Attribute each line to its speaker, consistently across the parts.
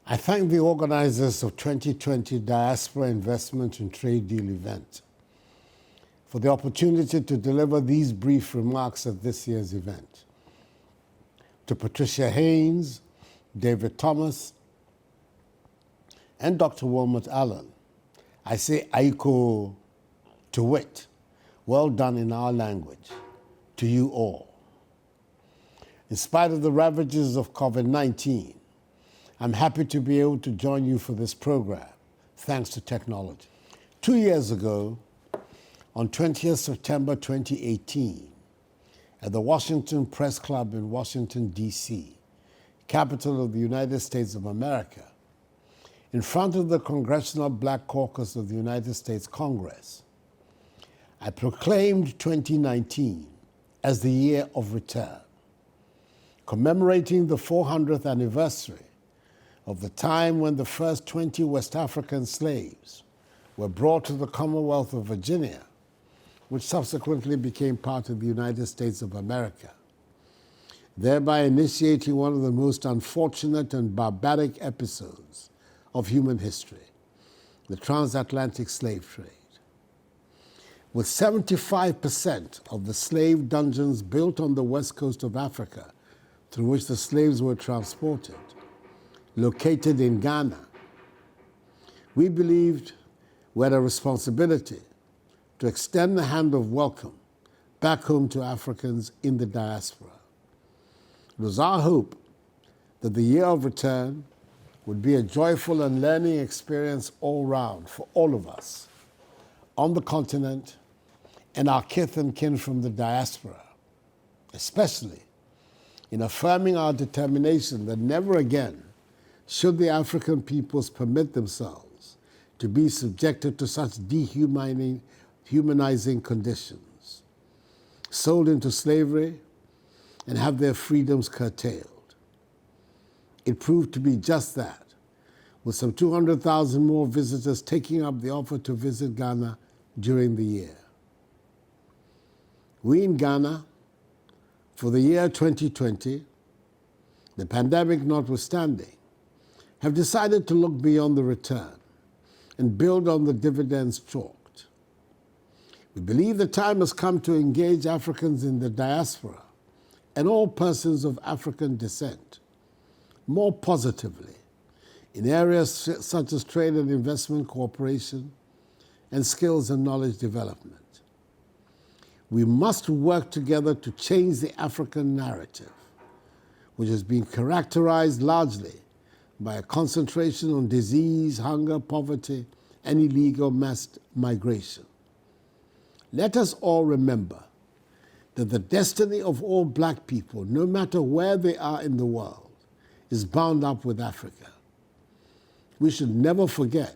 Speaker 1: I thank the organizers of 2020 Diaspora Investment and Trade Deal event for the opportunity to deliver these brief remarks at this year's event. To Patricia Haynes, David Thomas, and Dr. Wilmot Allen, I say aiko to wit, well done in our language, to you all. In spite of the ravages of COVID-19, I'm happy to be able to join you for this program, thanks to technology. 2 years ago, on 20th September 2018, at the Washington Press Club in Washington, D.C., capital of the United States of America, in front of the Congressional Black Caucus of the United States Congress, I proclaimed 2019 as the year of return, commemorating the 400th anniversary of the time when the first 20 West African slaves were brought to the Commonwealth of Virginia, which subsequently became part of the United States of America, thereby initiating one of the most unfortunate and barbaric episodes of human history, the transatlantic slave trade. With 75% of the slave dungeons built on the west coast of Africa through which the slaves were transported, located in Ghana, we believed we had a responsibility to extend the hand of welcome back home to Africans in the diaspora. It was our hope that the year of return would be a joyful and learning experience all round for all of us on the continent and our kith and kin from the diaspora, especially in affirming our determination that never again should the African peoples permit themselves to be subjected to such dehumanizing conditions, sold into slavery, and have their freedoms curtailed. It proved to be just that, with some 200,000 more visitors taking up the offer to visit Ghana during the year. We in Ghana, for the year 2020, the pandemic notwithstanding, have decided to look beyond the return and build on the dividends chalked. We believe the time has come to engage Africans in the diaspora and all persons of African descent more positively in areas such as trade and investment cooperation and skills and knowledge development. We must work together to change the African narrative, which has been characterized largely by a concentration on disease, hunger, poverty, and illegal mass migration. Let us all remember that the destiny of all black people, no matter where they are in the world, is bound up with Africa. We should never forget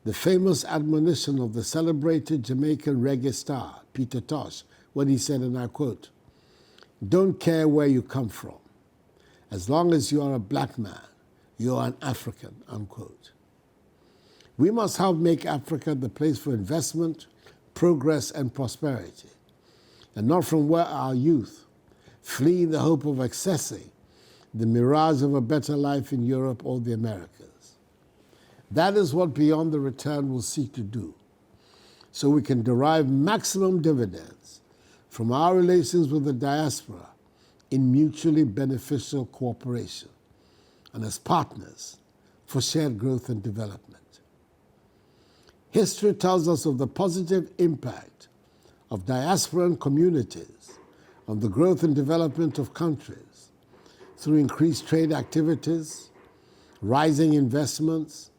Speaker 1: the famous admonition of the celebrated Jamaican reggae star, Peter Tosh, when he said, and I quote, "Don't care where you come from. As long as you are a black man, you are an African," unquote. We must help make Africa the place for investment, progress, and prosperity, and not from where our youth flee in the hope of accessing the mirage of a better life in Europe or the Americas. That is what Beyond the Return will seek to do, so we can derive maximum dividends from our relations with the diaspora in mutually beneficial cooperation and as partners for shared growth and development. History tells us of the positive impact of diasporan communities on the growth and development of countries through increased trade activities, rising investments,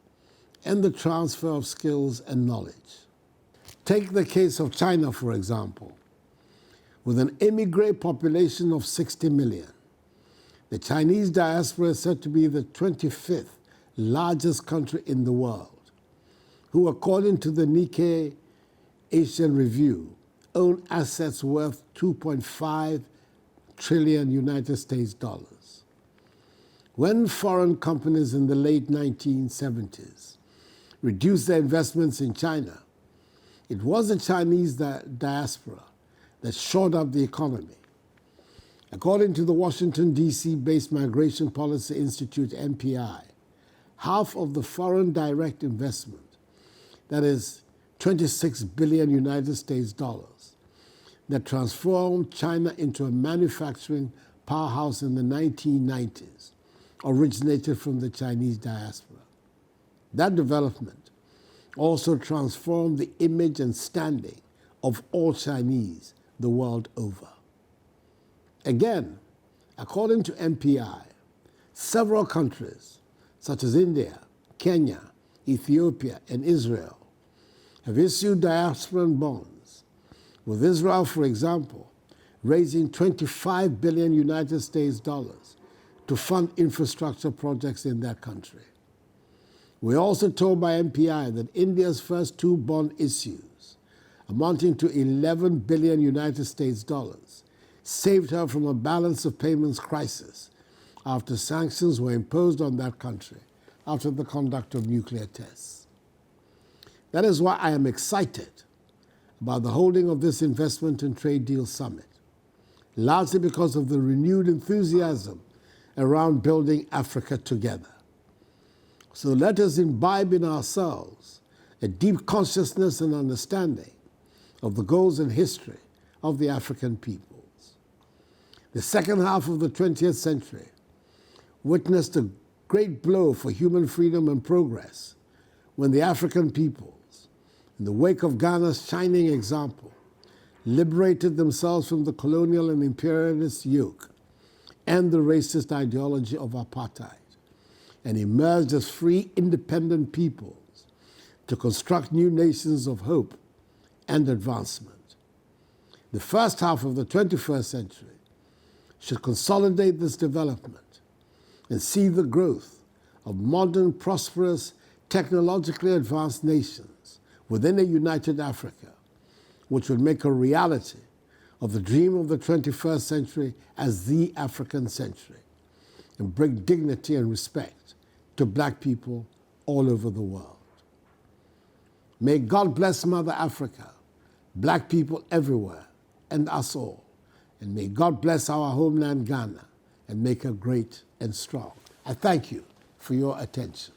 Speaker 1: and the transfer of skills and knowledge. Take the case of China, for example. With an immigrant population of 60 million, the Chinese diaspora is said to be the 25th largest country in the world, who, according to the Nikkei Asian Review, own assets worth 2.5 trillion United States dollars. When foreign companies in the late 1970s reduced their investments in China, it was the Chinese diaspora that shored up the economy. According to the Washington, D.C.-based Migration Policy Institute, MPI, half of the foreign direct investment, that is 26 billion United States dollars, that transformed China into a manufacturing powerhouse in the 1990s, originated from the Chinese diaspora. That development also transformed the image and standing of all Chinese the world over. Again, according to MPI, several countries, such as India, Kenya, Ethiopia, and Israel, have issued diasporan bonds, with Israel, for example, raising 25 billion United States dollars to fund infrastructure projects in that country. We're also told by MPI that India's first two bond issues, amounting to 11 billion United States dollars, saved her from a balance of payments crisis after sanctions were imposed on that country after the conduct of nuclear tests. That is why I am excited about the holding of this Investment and Trade Deal Summit, largely because of the renewed enthusiasm around building Africa together. So let us imbibe in ourselves a deep consciousness and understanding of the goals and history of the African peoples. The second half of the 20th century witnessed a great blow for human freedom and progress when the African peoples, in the wake of Ghana's shining example, liberated themselves from the colonial and imperialist yoke and the racist ideology of apartheid, and emerged as free, independent peoples to construct new nations of hope and advancement. The first half of the 21st century should consolidate this development and see the growth of modern, prosperous, technologically advanced nations within a united Africa, which would make a reality of the dream of the 21st century as the African century, and bring dignity and respect to black people all over the world. May God bless Mother Africa, black people everywhere, and us all. And may God bless our homeland Ghana and make her great and strong. I thank you for your attention.